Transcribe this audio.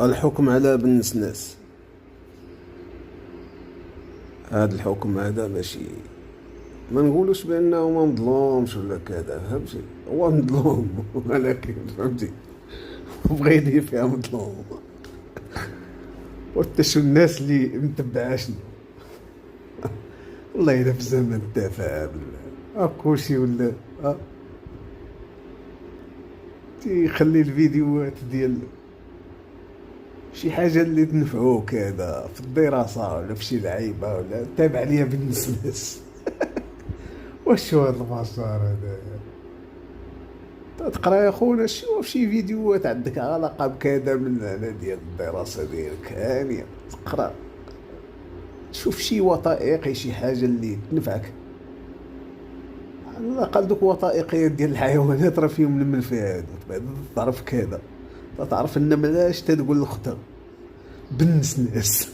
الحكم على بالنسناس. هذا الحكم هذا ماشي، ما نقولوش بانه ما مظلومش ولا كذا، فهمتي؟ هو مظلوم ولكن فهمتي بغى يدير فيها مظلوم. وانت شو الناس اللي متبعاشنا، والله الا في زمن التفاهه بالله كلشي ولا تيخلي الفيديوهات ديال شي حاجه اللي تنفعوك هذا في الدراسه ولا في شي لعيبه ولا تابع ليا بالنسناس. واش هو هاد المسار هذا؟ تقرا يا خونا شوف شي فيديوهات عندك علاقه بكذا من هنا ديال الدراسه ديالك هانيه، تقرا تشوف شي وثائقي شي حاجه اللي تنفعك. على الاقل دوك وثائقيات ديال الحيوانات راه فيهم المنفعه، بعد تعرف كذا، تعرف النمله اش تقول لاختها بالنسناس.